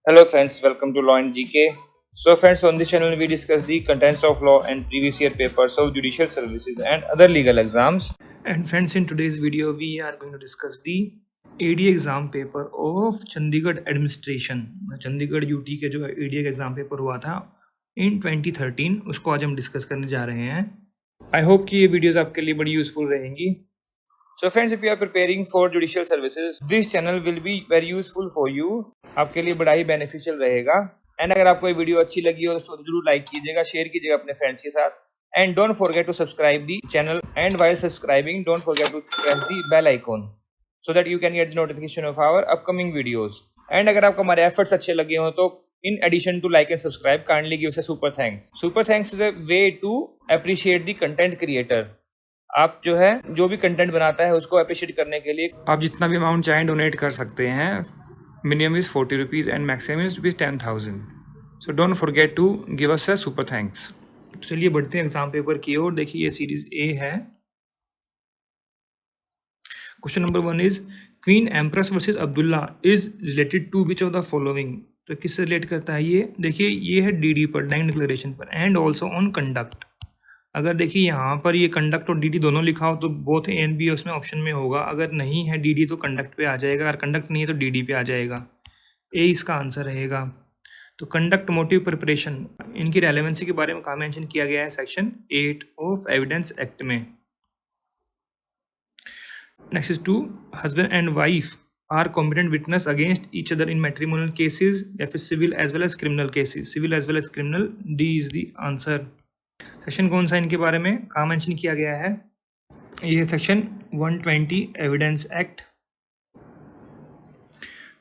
Hello friends, welcome to Law and GK. So friends, on this channel we discuss the contents of law and previous year papers of judicial services and other legal exams. And friends, in today's video we are going to discuss the AD exam paper of Chandigarh administration. Chandigarh UT के जो AD exam paper हुआ था इन 2013, उसको आज हम discuss करने जा रहे हैं. आई होप कि ये वीडियोस आपके लिए बड़ी यूजफुल रहेंगी. So friends, if you are preparing for judicial services, this channel will be very useful for you. आपके लिए बड़ा ही बेनिफिशियल रहेगा. एंड अगर आपको ये वीडियो अच्छी लगी हो तो जरूर लाइक कीजिएगा, शेयर कीजिएगा अपने फ्रेंड्स के साथ. And don't forget to subscribe the channel. And while subscribing don't forget to press the bell icon so that you can get the notification of our upcoming videos. And अगर आपको हमारे efforts अच्छे लगे हो तो in addition to like and subscribe, kindly give us a super thanks. Super thanks is a way to appreciate the content creator. आप जो है जो भी कंटेंट बनाता है उसको अप्रिशिएट करने के लिए आप जितना भी अमाउंट चाहें डोनेट कर सकते हैं. Minimum is 40 rupees and maximum is rupees 10,000. So don't forget to give us a super thanks. तो चलिए बढ़ते हैं एग्जाम पेपर की ओर. देखिए ये सीरीज ए है. Question number 1 is Queen Empress versus Abdullah is related to which of the following. तो किससे रिलेट करता है ये? देखिए ये है डीडी पर, डाइंग डिक्लेरेशन पर, एंड ऑल्सो ऑन कंडक्ट. अगर देखिए यहाँ पर ये कंडक्ट और डीडी दोनों लिखा हो तो बोथ ए एंड बी उसमें ऑप्शन में होगा. अगर नहीं है डीडी तो कंडक्ट पे आ जाएगा, अगर कंडक्ट नहीं है तो डीडी पे आ जाएगा. ए इसका आंसर रहेगा. तो कंडक्ट, मोटिव, प्रिपरेशन, इनकी रेलेवेंसी के बारे में कहाँ मेंशन किया गया है? सेक्शन 8 ऑफ एविडेंस एक्ट में. Next is 2, husband and wife are competent witness against each other in matrimonial cases या फिर civil as well as criminal cases. Civil as well as criminal, D is the answer. Section कौन सा इनके बारे में कहाँ mention किया गया है? ये section 120 evidence act.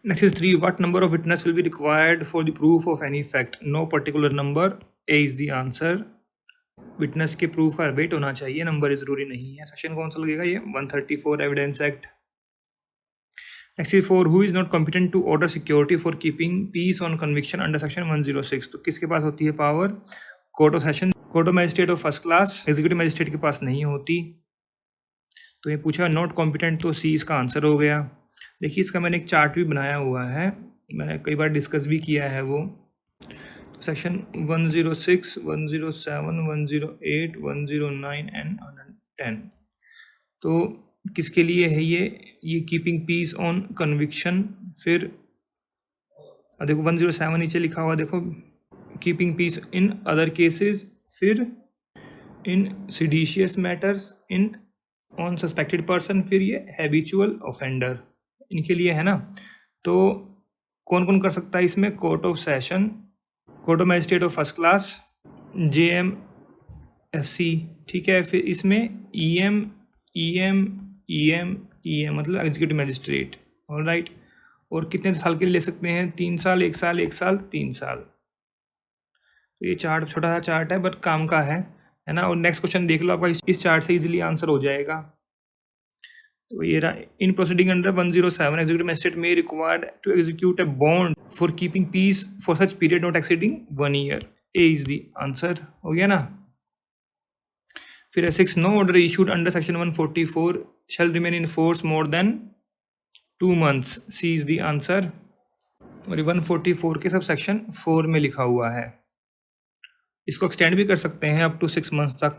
Next is 3, what number of witness will be required for the proof of any fact? No particular number, A is the answer. Witness के प्रूफ का वेट होना चाहिए, नंबर जरूरी नहीं है. सेक्शन कौन सा लगेगा? ये 134 evidence act. Next is 4, who is not competent to order security for keeping peace on conviction under section 106. तो किसके पास होती है power? Court of session, court of magistrate of first class, executive magistrate के पास नहीं होती. तो ये पूछा नॉट कॉम्पिटेंट, तो सी इसका आंसर हो गया. देखिए इसका मैंने एक चार्ट भी बनाया हुआ है, मैंने कई बार डिस्कस भी किया है वो. तो सेक्शन 106, 107, 108, 109 एंड 110. तो किसके लिए है ये कीपिंग पीस ऑन कन्विक्शन. फिर देखो 107 नीचे लिखा हुआ, देखो keeping peace in other cases, फिर in seditious matters, in on suspected person, फिर ये हैबिचुअल ऑफेंडर, इनके लिए है ना. तो कौन कौन कर सकता है इसमें? Court of session, court of magistrate of first class, JMFC, ठीक है. फिर इसमें EM मतलब एग्जीक्यूटिव मजिस्ट्रेट. ऑलराइट. और कितने साल के लिए ले सकते हैं? 3 साल, 1 साल, 1 साल, 3 साल. तो ये चार्ट छोटा सा चार्ट है बट काम का है ना. और नेक्स्ट क्वेश्चन देख लो, आपका इस चार्ट से इजीली आंसर हो जाएगा. तो ये in proceeding under 107 executive magistrate में required to execute a bond for keeping peace for such period not exceeding 1 year. A is the answer. हो गया ना. फिर 6, no order issued under section 144 shall remain in force more than 2 months. C is the answer. और 144 के sub section 4 में लिखा हुआ है. इसको एक्सटेंड भी कर सकते हैं अप टू 6 months तक.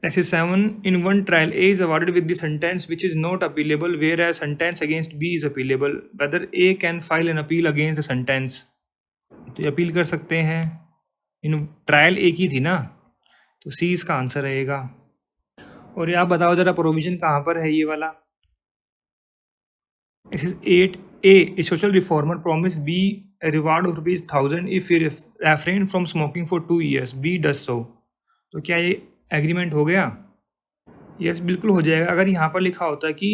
Next is 7, in one trial A is awarded with the sentence which is not appealable whereas sentence against B is appealable. Whether A can file an appeal against the sentence. तो ये appeal कर सकते हैं. In trial एक ही थी ना, तो सी इसका आंसर रहेगा. और ये आप बताओ जरा प्रोविजन कहाँ पर है ये वाला? This is 8A, a social reformer promised B a reward of ₹1,000 if he refrained from smoking for 2 years. B does so. तो क्या ये एग्रीमेंट हो गया? यस, बिल्कुल हो जाएगा. अगर यहाँ पर लिखा होता कि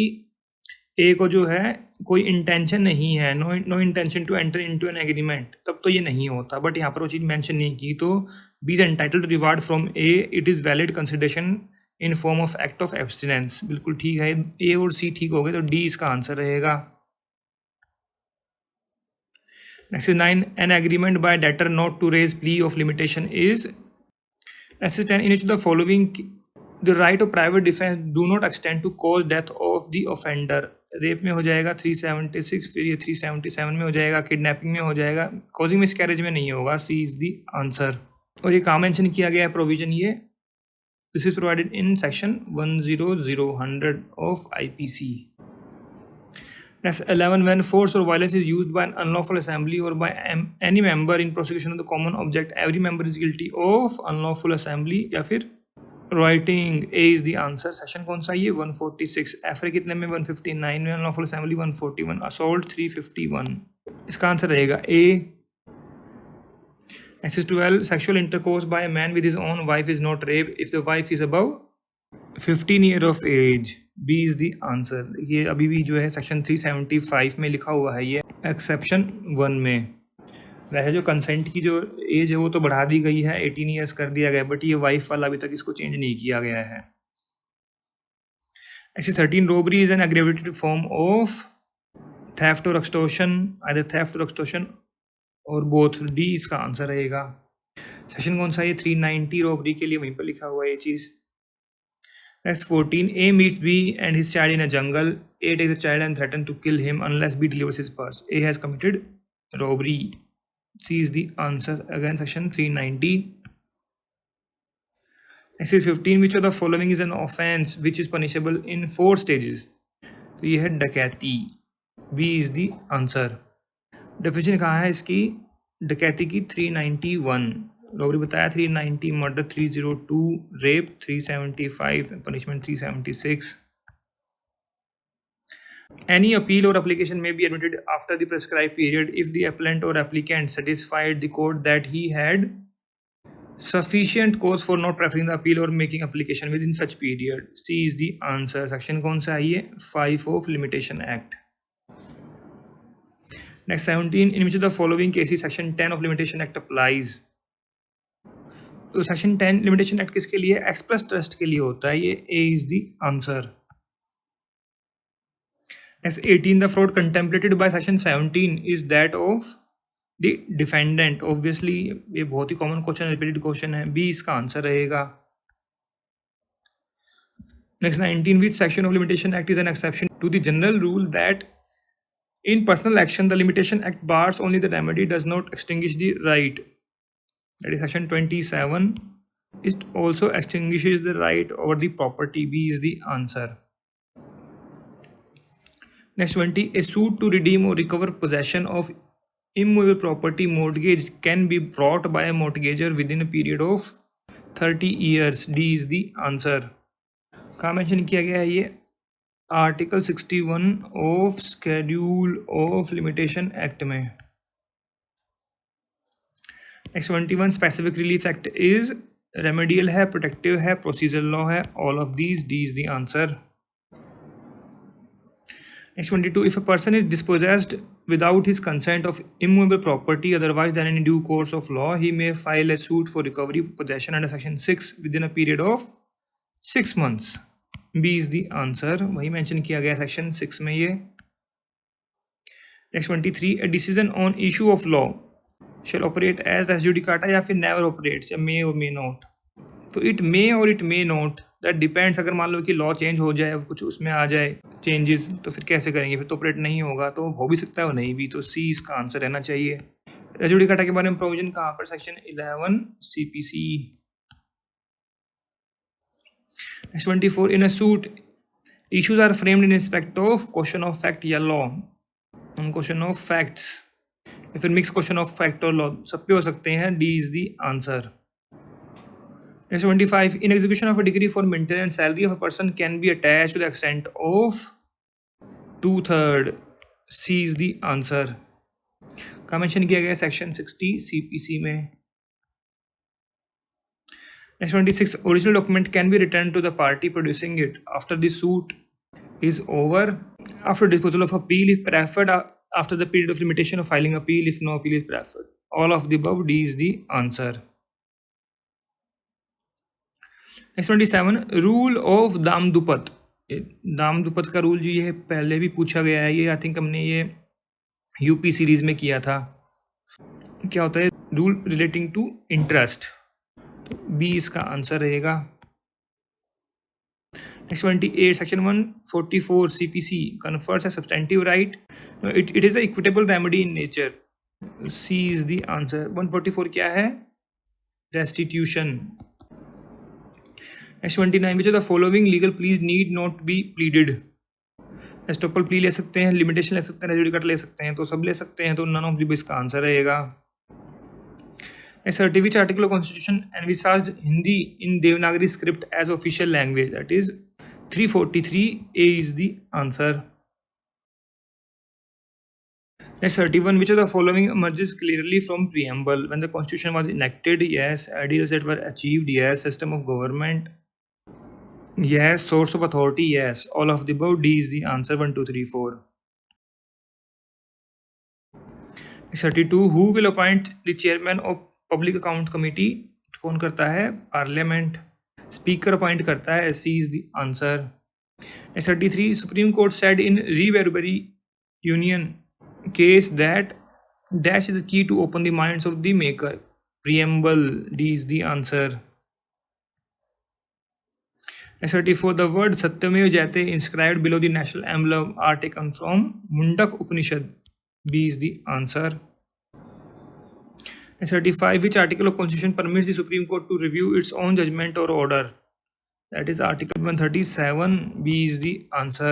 ए को जो है कोई इंटेंशन नहीं है, no intention to enter into an agreement, तब तो ये नहीं होता. बट यहाँ पर वो चीज़ मेंशन नहीं की. तो B is entitled reward from A, it is valid consideration in form of act of abstinence. बिल्कुल ठीक है. ए और सी ठीक हो गए, तो डी इसका आंसर रहेगा. Next is 9, an agreement by debtor not to raise plea of limitation is. Next is 10, in each of the following the right of private defense do not extend to cause death of the offender. Rape में हो जाएगा 376, फिर ये 377 में हो जाएगा, kidnapping में हो जाएगा, कॉजिंग मिसकैरेज में नहीं होगा। सी इज़ द आंसर। और ये कहाँ मेंशन किया गया है प्रोविजन, ये this is provided in section 100 of IPC। Next 11, when force or violence is used by an unlawful assembly or by any member in prosecution of the common object, every member is guilty of unlawful assembly या फिर rioting। A is the answer। Section कौन सा ये 146। F कितने में 159 में, unlawful assembly 141, assault 351। इसका answer रहेगा A। Next 12, sexual intercourse by a man with his own wife is not rape if the wife is above 15 year of age। B is the answer। ये अभी भी जो है सेक्शन 375 में लिखा हुआ है, ये एक्सेप्शन 1 में। वैसे जो कंसेंट की जो एज है वो तो बढ़ा दी गई है, 18 ईयर्स कर दिया गया, बट ये वाइफ वाला अभी तक इसको चेंज नहीं किया गया है। ऐसे 13, robbery is an aggravated form of theft और एक्सटॉर्शन, आइदर थेफ्ट और एक्सटॉर्शन और बोथ। डी इसका आंसर रहेगा। सेक्शन कौन सा है, 390 रोबरी के लिए वहीं पर लिखा हुआ है ये चीज़। Next 14, A meets B and his child in a jungle. A takes the child and threatens to kill him unless B delivers his purse. A has committed robbery. C is the answer. Again, section 390. Next is 15, which of the following is an offense which is punishable in 4 stages? तो ये है डकैती। B is the answer. Definition कहाँ है इसकी, डकैती की 391, robbery बताया 390, murder 302, rape 375, punishment 376। Any appeal or application may be admitted after the prescribed period if the appellant or applicant satisfied the court that he had sufficient cause for not preferring the appeal or making application within such period। C is the answer। Section कौन सा है ये, 5 of Limitation Act। Next 17, in which of the following cases section 10 of Limitation Act applies? तो section 10 limitation act किसके लिए, express trust के लिए होता है, ये A is the answer. Next 18, the fraud contemplated by section 17 is that of the defendant. Obviously ये बहुत ही कॉमन क्वेश्चन, रिपीटेड क्वेश्चन है, B इसका आंसर रहेगा। Next 19, which section of limitation act is an exception to the general rule that in personal action the limitation act bars only the remedy, does not extinguish the right। That is section 27। It also extinguishes the right over the property। B is the answer। Next 20, a suit to redeem or recover possession of immovable property mortgage can be brought by a mortgager within a period of 30 years। D is the answer। कहाँ mention किया गया है ये, article 61 of schedule of limitation act में। Next 21, specific relief act is remedial है, protective है, procedural law है, all of these. D is the answer. Next 22, if a person is dispossessed without his consent of immovable property otherwise than in due course of law, he may file a suit for recovery of possession under section 6 within a period of 6 months। B is the answer। वही mention किया गया section 6 में ये। Next 23, a decision on issue of law shall operate as res judicata या फिर never operates, या may or may not। तो it may और it may not, that depends। अगर मान लो कि लॉ चेंज हो जाए, कुछ उसमें आ जाए चेंजेस, तो फिर कैसे करेंगे, फिर तो ऑपरेट नहीं होगा, तो हो भी सकता है और नहीं भी। तो C इसका आंसर रहना चाहिए। res judicata के बारे में प्रोविजन कहाँ पर, section 11 CPC। Next 24, in a suit issues are framed in respect of question of fact या law, on question of facts या फिर mixed question of fact और law, सब पे हो सकते हैं। D is the answer। Next 25, in execution of a decree for maintenance salary of a person can be attached to the extent of 2/3। C is the answer। का mention किया गया section 60 CPC में। Next 26, original document can be returned to the party producing it after the suit is over, after disposal of appeal if preferred, after the period of limitation of filing appeal if no appeal is preferred। All of the above। D is the answer। Next 27, rule of damdupat. Damdupat का rule जो ये पहले भी पूछा गया है, ये I think हमने ये यूपी सीरीज में किया था। क्या होता है, रूल रिलेटिंग टू इंटरेस्ट। तो बी इसका आंसर रहेगा। Next 28, Section 144 CPC confers a substantive right. No, it is an equitable remedy in nature. C is the answer. 144 क्या है? Restitution. Next 29, which of the following legal pleas need not be pleaded? Estoppel plea ले सकते हैं, limitation ले सकते हैं, रेजुडिकेट ले सकते हैं, तो सब ले सकते हैं, तो नन ऑफ द इसका आंसर रहेगा. Sir, which article of Constitution envisaged Hindi in Devanagari script as official language? That is 343. A is the answer. Next 31. Which of the following emerges clearly from preamble? When the Constitution was enacted, yes. Ideals that were achieved, yes. System of government, yes. Source of authority, yes. All of the above. D is the answer. 1, 2, 3, 4. Next 32. Who will appoint the chairman of public account committee? कौन करता है? Parliament. Speaker appoint करता है. C is the answer. 33. Supreme court said in रीवेरबरी union case that dash is the key to open the minds of the maker. Preamble. D is the answer. 34. The word सत्यमेव जयते inscribed below the national emblem are taken from Mundaka Upanishad. B is the answer. 35. Which article of Constitution permits the Supreme Court to review its own judgment or order? That is Article 137. B is the answer.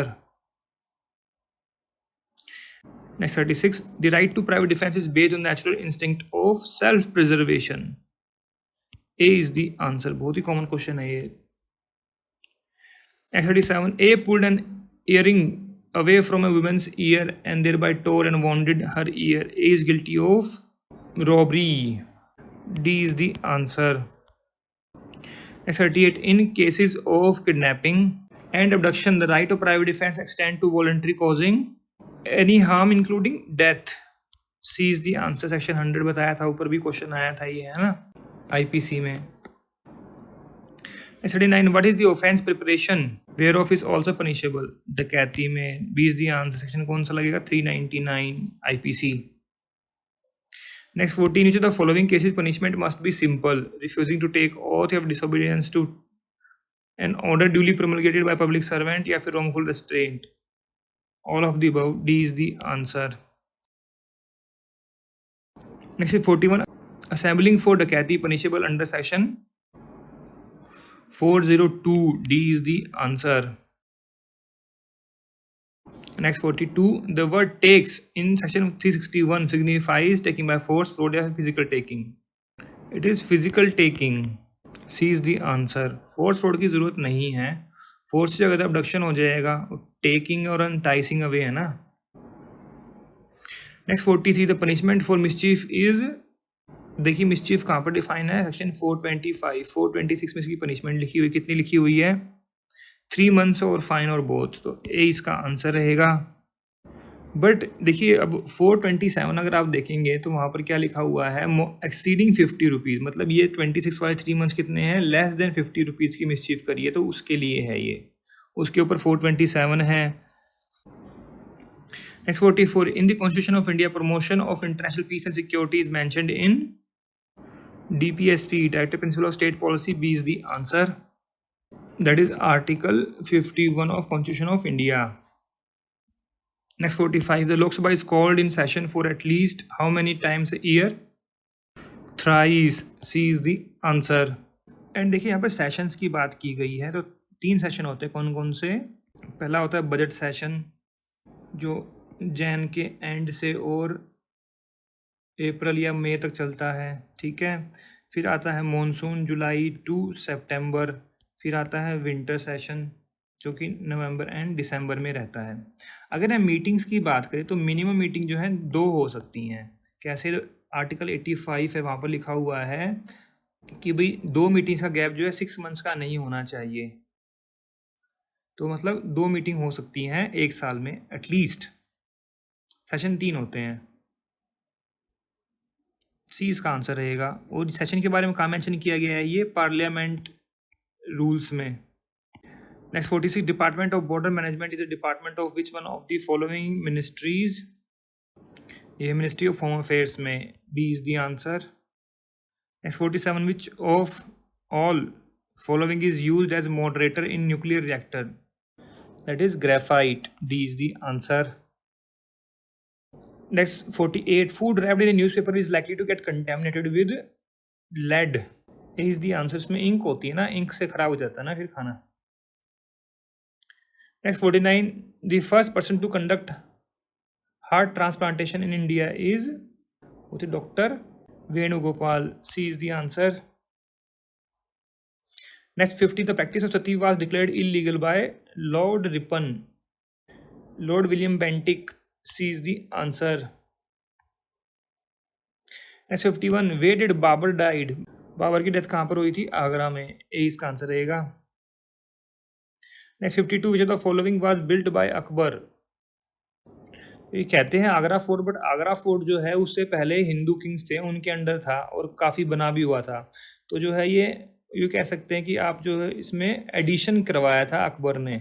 Next 36. The right to private defense is based on natural instinct of self-preservation. A is the answer. बहुत ही common question है ये. Next 37. A pulled an earring away from a woman's ear and thereby tore and wounded her ear. A is guilty of robbery. D is the answer. Next 38. In cases of kidnapping and abduction, the right of private defense extend to voluntary causing any harm including death. C is the answer. Section 100 बताया था, ऊपर भी question आया था ये, है ना, IPC में. 39. What is the offense preparation whereof is also punishable? डकैती में. B is the answer. Section कौन सा लगेगा? 399 IPC. Next 14. Which of the following cases punishment must be simple? Refusing to take oath, of disobedience to an order duly promulgated by public servant, या फिर wrongful restraint. All of the above. D is the answer. Next is 41. Assembling for डकैती punishable under section 402. D is the answer. Next 42. The word takes in section 361 signifies taking by force, fraud या physical taking. It is physical taking. C is the answer. Force fraud की जरूरत नहीं है. Force से अगर abduction हो जाएगा, taking और enticing away है ना. Next 43. The punishment for mischief is, देखिए mischief कहाँ पर डिफाइन है? सेक्शन 425. 426 में इसकी पनिशमेंट लिखी हुई, कितनी लिखी हुई है? 3 months और फाइन और बोथ. तो ए इसका आंसर रहेगा. बट देखिए अब 427 अगर आप देखेंगे तो वहाँ पर क्या लिखा हुआ है? Exceeding 50 rupees. मतलब ये 26 वाले 3 months कितने हैं? लेस देन 50 रुपीज़ की मिसचीफ करिए, तो उसके लिए है ये. उसके ऊपर 427 है. Next 44. In the Constitution of India, promotion of international peace and security is mentioned in DPSP, Directive Principle of State Policy. B is the answer. That is Article 51 of Constitution of India. Next 45. The Lok Sabha is called in session for at least how many times a year? Thrice. C is the answer. And देखिए यहाँ पर sessions की बात की गई है, तो 3 session होते हैं. कौन कौन से? पहला होता है बजट सेशन, जो जैन के एंड से और अप्रैल या मई तक चलता है. ठीक है. फिर आता है मॉनसून, जुलाई टू सितंबर. फिर आता है विंटर सेशन, जो कि नवंबर एंड दिसंबर में रहता है. अगर हम मीटिंग्स की बात करें तो मिनिमम मीटिंग जो है 2 हो सकती हैं. कैसे? आर्टिकल 85 है, वहाँ पर लिखा हुआ है कि भाई 2 मीटिंग्स का गैप जो है 6 months का नहीं होना चाहिए. तो मतलब 2 मीटिंग हो सकती हैं 1 साल में एटलीस्ट. सेशन 3 होते हैं. सी इसका आंसर रहेगा. और सेशन के बारे में कहाँ मेंशन किया गया है? ये पार्लियामेंट रूल्स में. Next 46. Department of Border Management is a department of which one of the following ministries? ये Ministry of Home Affairs में. B is the answer. Next 47. Which of all following is used as moderator in nuclear reactor? That is graphite. D is the answer. Next, 48. Food wrapped in a newspaper is likely to get contaminated with lead. A is the answer. इसमें ink होती है ना, ink से खराब हो जाता है ना फिर खाना. Next, 49. The first person to conduct heart transplantation in India is Dr. Venugopal. C is the answer. Next, 50. The practice of sati was declared illegal by Lord Ripon. Lord William Bentinck. C is the answer. Next, 51. Where did Babur died? Babar की death कहाँ पर हुई थी? आगरा में. ए इसका answer रहेगा. Next 52. Which of the following was built by Akbar? ये कहते हैं Agra fort, but Agra fort जो है उससे पहले हिंदू किंग्स थे उनके अंडर था और काफ़ी बना भी हुआ था. तो जो है ये कह सकते हैं कि आप जो है इसमें एडिशन करवाया था अकबर ने,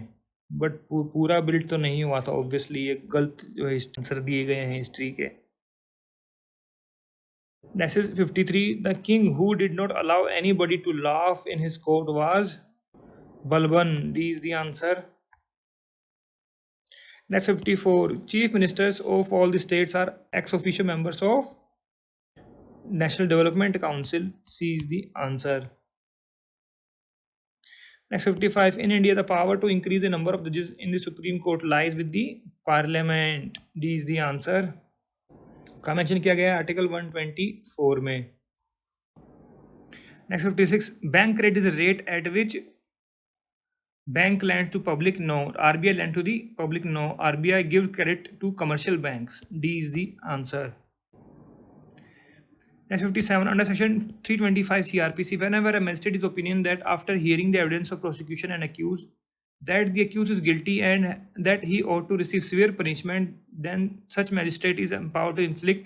बट पूरा बिल्ड तो नहीं हुआ था. ऑब्वियसली ये गलत जो है आंसर दिए गए हैं हिस्ट्री के. Next is 53. The king who did not allow anybody to laugh in his court was Balban. D is the answer. Next, 54. Chief ministers of all the states are ex officio members of National Development Council. C is the answer. Next, 55. In India, the power to increase the number of judges in the Supreme Court lies with the Parliament. D is the answer. का mention किया गया है article 124 में. Next 56. Bank credit is rate at which bank lend to public? No. RBI lend to the public? No. RBI give credit to commercial banks. D is the answer. Next 57. Under section 325 CRPC, whenever a magistrate is opinion that after hearing the evidence of prosecution and accused that the accused is guilty and that he ought to receive severe punishment, then such magistrate is empowered to inflict.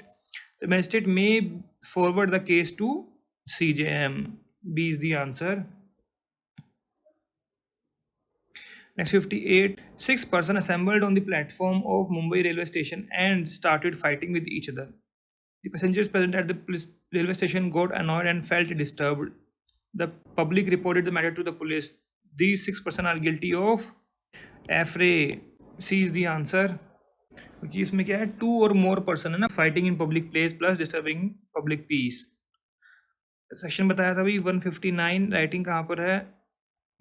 The magistrate may forward the case to CJM. B is the answer. Next 58. 6 persons assembled on the platform of Mumbai railway station and started fighting with each other. The passengers present at the railway station got annoyed and felt disturbed. The public reported the matter to the police. These 6 persons are guilty of affray. C is the answer. क्योंकि इसमें क्या है, 2 or more person है ना, fighting in public place plus disturbing public piece. Section बताया था भाई 159. Writing कहाँ पर है?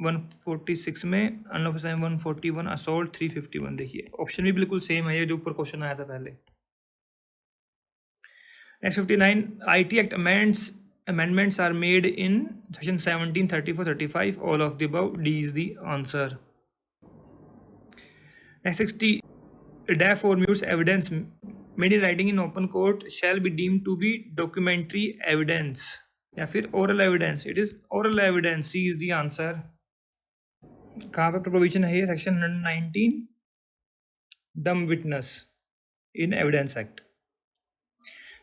146 में. अनलॉफुल 141. असॉल्ट 351. देखिए ऑप्शन भी बिल्कुल सेम है, ये जो ऊपर क्वेश्चन आया था पहले. Next 59. IT Act amendments are made in section 17, 34, 35. All of the above. D is the answer. Next 60. Therefore, mutes evidence made in writing in open court shall be deemed to be documentary evidence. या फिर oral evidence. It is oral evidence. C is the answer. कहाँ पर provision है ये? section 119. Dumb witness in Evidence Act.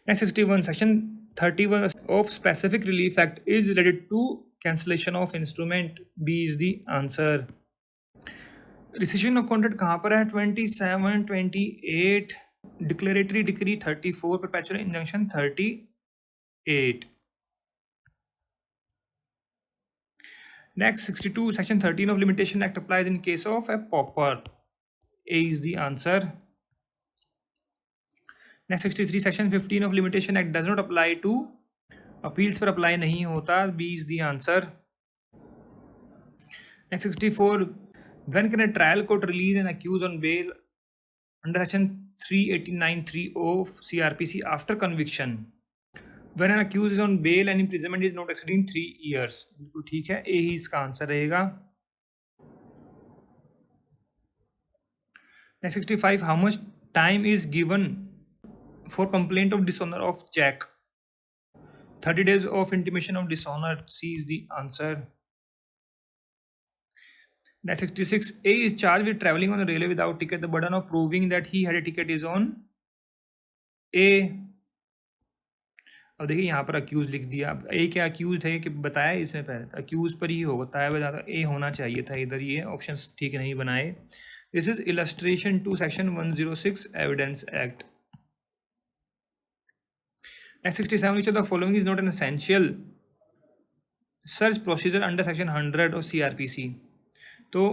Next 61. Section 31 of Specific Relief Act is related to cancellation of instrument. B is the answer. Rescission of contract कहाँ पर है? 27, 28. Declaratory Decree 34. Perpetual Injunction 38. Next 62. Section 13 of Limitation Act applies in case of a pauper. A is the answer. Next 63. Section 15 of Limitation Act does not apply to appeals पर apply नहीं होता. B is the answer. Next 64. When can a trial court release an accused on bail under section 389(3) of CRPC after conviction? When an accused is on bail and imprisonment is not exceeding 3 years. बिल्कुल ठीक है, A ही इसका answer रहेगा. Next 65. How much time is given for complaint of dishonor of check? 30 days of intimation of dishonor. C is the answer. Next 66. A is charged with traveling on the railway without ticket. The burden of proving that he had a ticket is on A. अब देखिए यहाँ पर accused लिख दिया. ए क्या accused है कि बताया इसमें पहले? अक्यूज पर ही हो, बताया बताया. ए होना चाहिए था इधर. ये ऑप्शन ठीक नहीं बनाए. This is illustration to section 106 evidence act. Next 67. Which of the following is not an essential search procedure under section 100 of CRPC। तो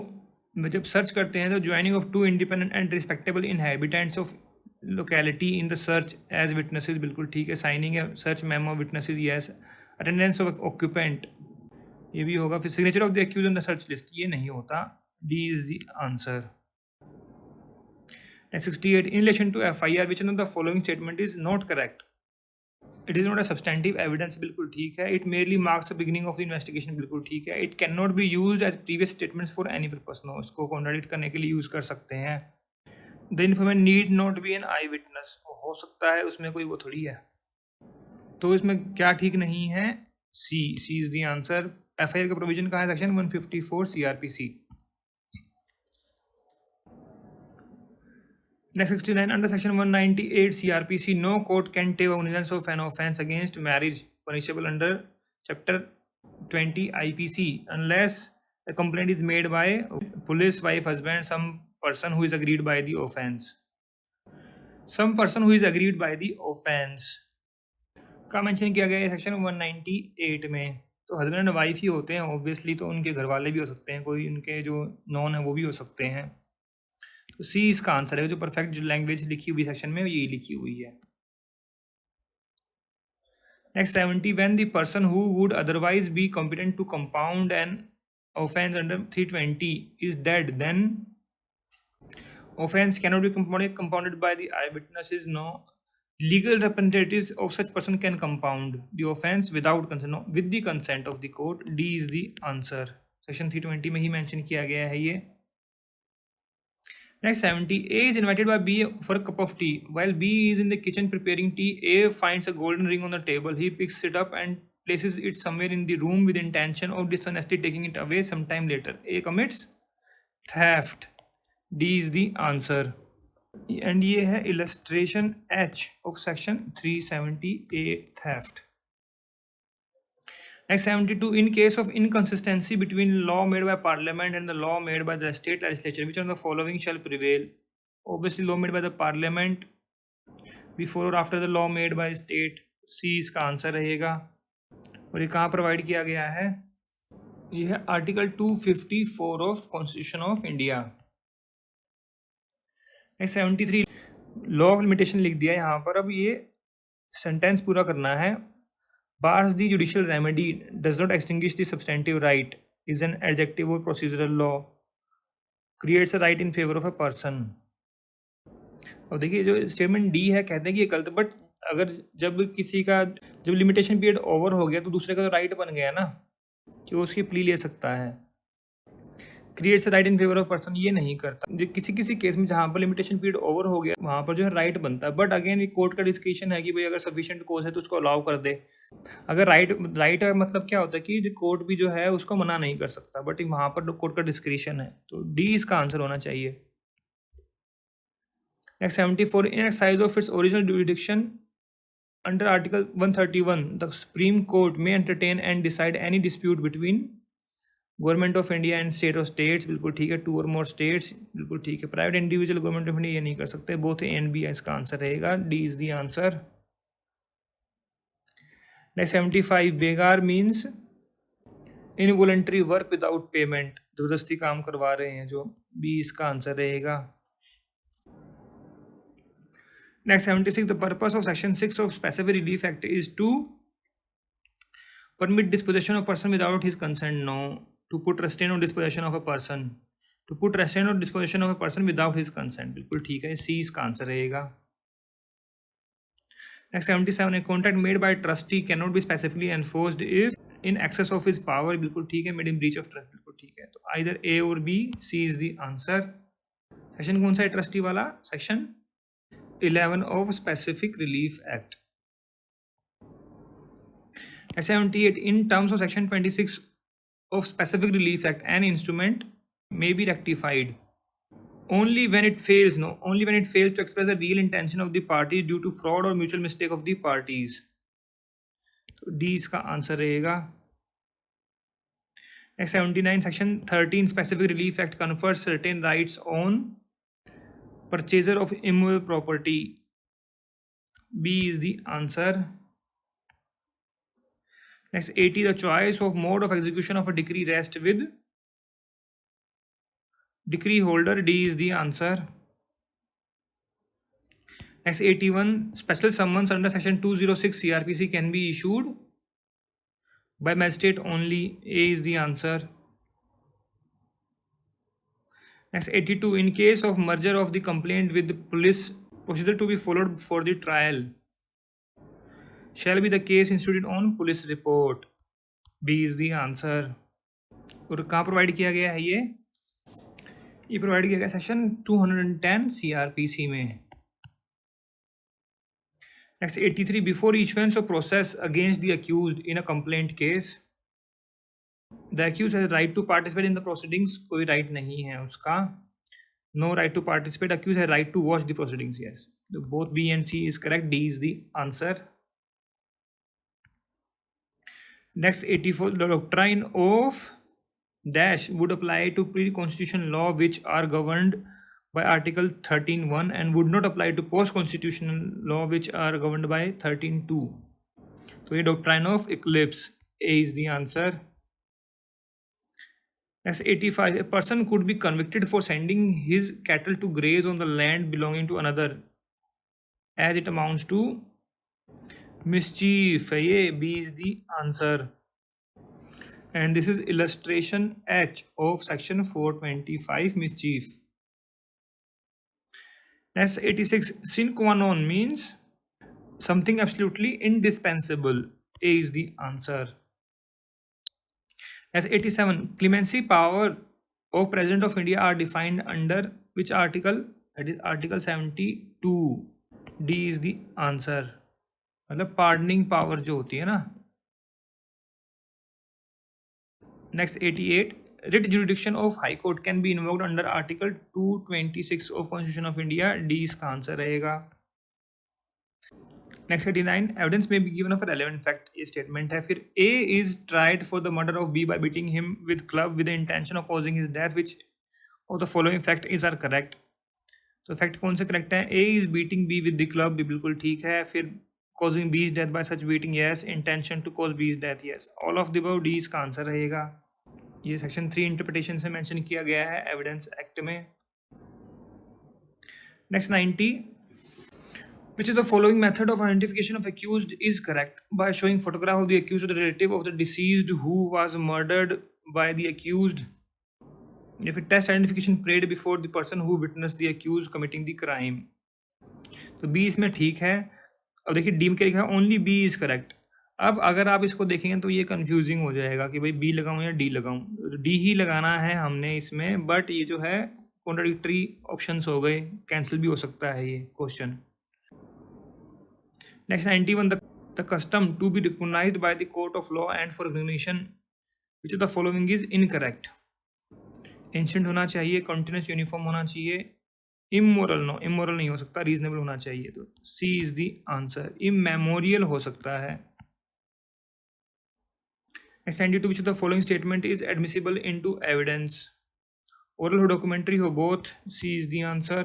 जब सर्च करते हैं तो joining of two independent and respectable inhabitants of locality in the search as witnesses, बिल्कुल ठीक है। Signing है search memo witnesses, yes. Attendance of occupant, ये भी होगा। फिर signature of the accused in the search list, ये नहीं होता। D is the answer. Next 68, in relation to FIR which of the following statement is not correct? It is not a substantive evidence, बिल्कुल ठीक है। It merely marks the beginning of the investigation, बिल्कुल ठीक है। It can not be use as previous statements for any purpose, no, इसको contradict करने के लिए यूज़ कर सकते हैं। The informant need not be an eye witness, हो सकता है उसमें कोई वो थोड़ी है। तो इसमें क्या ठीक नहीं है? C is the answer. FIR का प्रोविजन कहाँ है? Section 154 CRPC। Next 69, under section 198 CRPC, no court can take cognizance of an offence against marriage punishable under chapter 20 IPC unless a complaint is made by police, wife, husband, some person who is aggrieved by the offence। some person who is aggrieved by the offence का mention किया गया है section 198 में। तो husband and wife ही होते हैं obviously, तो उनके घर वाले भी हो सकते हैं, कोई उनके जो नॉन है वो भी हो सकते हैं। तो सी इसका आंसर है। जो परफेक्ट जो लैंग्वेज लिखी हुई सेक्शन में यही लिखी हुई है। Next 70, when the person who would otherwise be competent to compound an offence under 320 is dead, then offense cannot be compounded by the eyewitnesses, no. Legal representatives of such person can compound the offense without consent, no, with the consent of the court। D is the answer। Section 320 में ही mention किया गया है ये। Next 70, A is invited by B for a cup of tea. While B is in the kitchen preparing tea, A finds a golden ring on the table. He picks it up and places it somewhere in the room with intention of dishonestly taking it away sometime later. A commits theft। D is the answer। And ये है illustration H of section 370A theft. Next 72, in case of inconsistency between law made by parliament and the law made by the state legislature, which of the following shall prevail? Obviously law made by the parliament before और after the law made by state. C इसका answer रहेगा। और ये कहाँ provide किया गया है? ये है article 254 of constitution of India. Next 73, law of limitation लिख दिया यहाँ पर। अब ये सेंटेंस पूरा करना है। Bars the judicial remedy does not extinguish the substantive right is an adjective और procedural law, creates a right in favour of a person. और देखिए जो स्टेटमेंट डी है कहते हैं कि ये गलत, बट अगर जब किसी का जब लिमिटेशन पीरियड ओवर हो गया तो दूसरे का तो राइट बन गया ना कि वो उसकी प्ली ले सकता है। Creates right in favour of person ये नहीं करता। जो किसी केस में जहाँ पर लिमिटेशन पीरियड ओवर हो गया वहाँ पर जो है राइट बनता है, बट अगेन ये कोर्ट का डिस्क्रिप्शन है कि भाई अगर सफिशिएंट कोज है तो उसको अलाउ कर दे। अगर राइट है मतलब क्या होता है कि कोर्ट भी जो है उसको मना नहीं कर सकता, बट वहाँ पर कोर्ट का डिस्क्रिप्शन है। तो डी इसका आंसर होना चाहिए। Next 74, in exercise of its original jurisdiction under article 131 the Supreme Court may entertain and decide any dispute between government of India and state of states, बिल्कुल ठीक है। 2 और मोर स्टेट्स, बिल्कुल ठीक है। Private individual government of India ये नहीं कर सकते। बोथ ए एंड बी इसका आंसर रहेगा। D is the answer. Next 75, begar means involuntary work without payment, जबरदस्ती काम करवा रहे हैं जो। बी इसका आंसर रहेगा। Next 76, the purpose of section 6 of specific relief act is to permit dispossession of person without his consent, no. To put restraint on dispossession of a person, to put restraint on dispossession of a person without his consent, बिल्कुल ठीक है। सी इसका answer रहेगा। Next 77, a contract made by trustee cannot be specifically enforced if in excess of his power, बिल्कुल ठीक है। made in breach of trust, बिल्कुल ठीक है। तो either A और B, C is the answer। Section कौन सा है ट्रस्टी वाला? Section 11 of specific relief act. 78, in terms of section 26 of specific relief act, an instrument may be rectified only when it fails to express the real intention of the party due to fraud or mutual mistake of the parties। तो D इसका answer रहेगा। Next 79, section 13 specific relief act confers certain rights on purchaser of immovable property. B is the answer. Next 80, the choice of mode of execution of a decree rests with decree holder. D is the answer. Next 81, special summons under section 206 CRPC can be issued by magistrate only. A is the answer. Next 82, in case of merger of the complaint with the police, procedure to be followed for the trial shall be the case instituted on police report. B is the answer. और कहाँ provide किया गया है ये provide किया गया section 210 CRPC में. Next 83, before issuance of process against the accused in a complaint case, the accused has right to participate in the proceedings. कोई right नहीं है उसका. No right to participate. Accused has right to watch the proceedings. Yes. So both B and C is correct. D is the answer. Next 84, the doctrine of dash would apply to pre-constitutional law which are governed by Article 13(1) and would not apply to post-constitutional law which are governed by 13(2). तो ये doctrine of eclipse. A is the answer. Next 85, a person could be convicted for sending his cattle to graze on the land belonging to another as it amounts to mischief. ये B is the answer. And this is illustration H of section 425, mischief. Next 86, sine qua non means something absolutely indispensable. A is the answer. Next 87, clemency power of President of India are defined under which article? That is Article 72. D is the answer. मतलब pardoning power जो होती है ना. Next 88, writ jurisdiction of High Court can be invoked under Article 226 of Constitution of India. D इसका answer रहेगा. Next 89, evidence may be given of a relevant fact. ये statement है. फिर A is tried for the murder of B by beating him with club with the intention of causing his death. Which of the following fact is are correct? तो fact कौन से correct है? A is beating B with the club. भी बिल्कुल ठीक है. फिर causing B's death by such beating, yes. Intention to cause B's death, yes. All of the above. D इसका आंसर रहेगा. ये सेक्शन 3 इंटरप्रिटेशन से मेंशन किया गया है एविडेंस एक्ट में. Next 90, which of the following method of identification of accused is correct? By showing photograph of the accused or the relative of the deceased who was murdered by the accused. If it test identification prayed before the person who witnessed the accused committing the crime. तो B इसमें ठीक है. अब देखिए D में क्या लिखा है? Only B is correct. अब अगर आप इसको देखेंगे तो ये कंफ्यूजिंग हो जाएगा कि भाई बी लगाऊं या डी लगाऊं. तो डी ही लगाना है हमने इसमें, बट ये जो है कॉन्ट्राडिक्टरी ऑप्शंस हो गए, कैंसिल भी हो सकता है ये question. Next 91, the custom to be recognised by the court of law and for recognition which of the following is incorrect? Ancient होना चाहिए, कंटिन्यूस यूनिफॉर्म होना चाहिए, इमोरल. नो, इमोरल नहीं हो सकता, रीजनेबल होना चाहिए. तो सी इज द आंसर. इमेमोरियल हो सकता है. Next 92, which of the following statement is admissible into evidence? Oral or documentary हो both. C is the answer.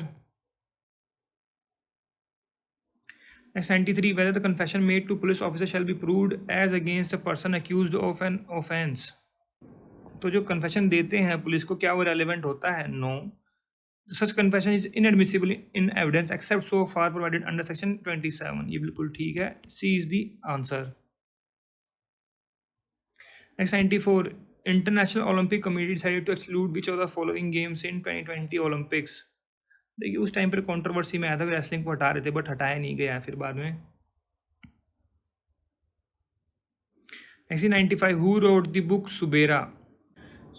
Next 93, whether the confession made to police officer shall be proved as against a person accused of an offence. तो जो confession देते हैं police को, क्या वो relevant होता है? No. Such confession is inadmissible in evidence except so far provided under section 27. ये बिल्कुल ठीक है. C is the answer. Next 94, International Olympic Committee decided to exclude which of the following games in 2020 Olympics? देखिए उस time पर controversy में आया था, रेसलिंग को हटा रहे थे, बट हटाया नहीं गया फिर बाद में. Next 95, who wrote the book सुबेरा?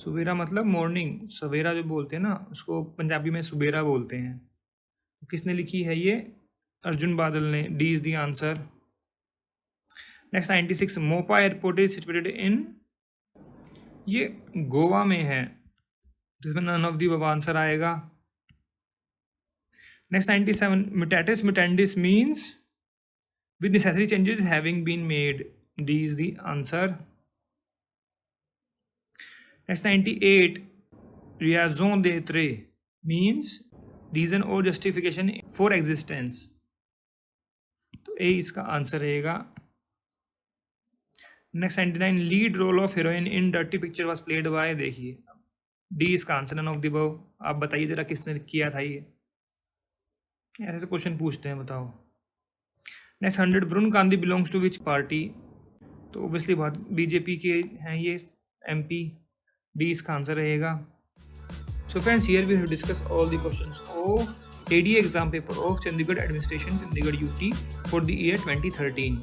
सुबेरा मतलब मॉर्निंग, सवेरा जो बोलते हैं ना उसको पंजाबी में सुबेरा बोलते हैं. किसने लिखी है ये? अर्जुन बादल ने. D is the answer. Next 96, Mopa airport is situated in, ये गोवा में है, जिसमें नन ऑफ दी अब आंसर आएगा. Next 97, mutatis mutandis means with necessary changes having been made. D is the answer. Next 98, raison d'être means reason or justification for existence. तो A इसका answer रहेगा. Next 99 lead role of heroine in dirty picture was played by, देखिए D इसका answer, none of the above. आप बताइए जरा किसने किया था ये, ऐसे क्वेश्चन पूछते हैं, बताओ। Next 100 Varun Gandhi belongs to which party, तो ओबियसली बीजेपी के हैं ये एमपी, डी इसका आंसर रहेगा। So friends, here we have discuss all the questions of ADA exam paper of Chandigarh administration, Chandigarh UT for the year 2013।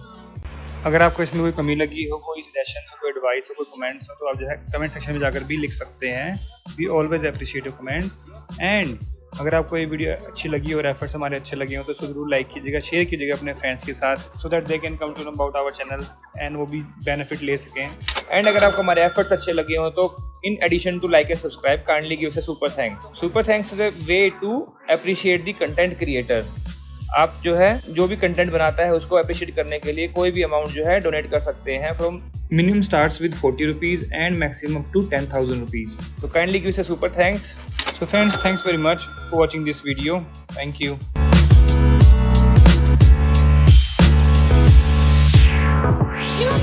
अगर आपको इसमें कोई कमी लगी हो, कोई सजेशन हो, कोई एडवाइस हो, कोई कमेंट्स हो, तो आप जो है कमेंट सेक्शन में जाकर भी लिख सकते हैं। We always appreciate your comments. And अगर आपको ये वीडियो अच्छी लगी और एफर्ट्स हमारे अच्छे लगे हो तो इसको जरूर लाइक कीजिएगा, शेयर कीजिएगा अपने फ्रेंड्स के साथ, so that they can come to know about our channel and वो भी बेनिफिट ले सकें। एंड अगर आपको हमारे एफर्ट्स अच्छे लगे हो तो in addition to like and subscribe, kindly give us a super thanks. Super thanks is a way to appreciate the content creator. आप जो है जो भी कंटेंट बनाता है उसको अप्रिशिएट करने के लिए कोई भी अमाउंट जो है डोनेट कर सकते हैं। From minimum starts with 40 rupees and maximum to 10,000 rupees. तो kindly give us a super thanks. So friends, thanks very much for watching this video. Thank you.